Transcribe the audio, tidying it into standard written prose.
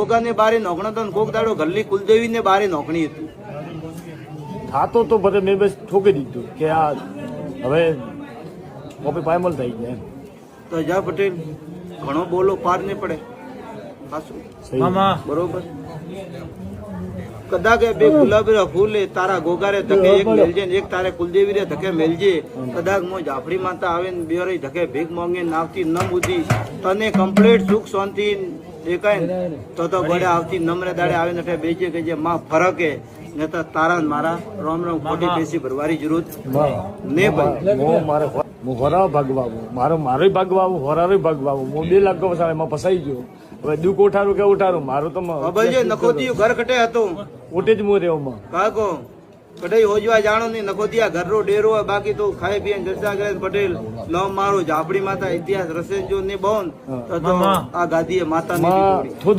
ગોગાને બારે નોકણો તો કોક દાડો ઘરની કુલદેવી ને બારે નોકણી હતી થાતો તો બધે મેં બસ ઠોકી દીધું કે આ હવે કોપી પાયમલ થઈ ગયા એમ. તો જા પટેલ ઘણો બોલો પાર નહીં પડે ખાસું બરોબર કદાચ બે ગુલાબી ફૂલે તારા ગોગારે ધકે એક મેલજે ને એક તારે કુલદેવી રે ધકે મેલજે કદાચ મો જાફડી માતા આવે ને બે ધકે ભીખ માંગે નાવતી ન બુધી તને કમ્પ્લીટ સુખ શાંતિ દેખાય ને તો ગોળે આવતી નમ્ર દાડે આવે ને બેજે કે જે માં ફરક હે ને તો તારા મારા રામ રામ ખોટી પેસી ભરવાની જરૂર ને ભાઈ હું હોરા ભાગવાવું મારો ભાગવાવું હોરારો ભાગવાવું હું 2 લાખ એમાં ફસાઈ ગયો હવે દુઃખ ઉઠારું કે ઉઠારું મારું તો નખોતી ઘર કટે હતું ઓટે જ હું રહ્યો કાકો કઢાઈ હોજવા જાણો નહીં નખોતિયા ઘરનો ડેરો હોય બાકી તો ખાઈ પીએ જલસા કરે પટેલ ન મારો ઝાપડી માતા ઇતિહાસ રસે જો ને બોન તો આ ગાદીએ માતા થોડું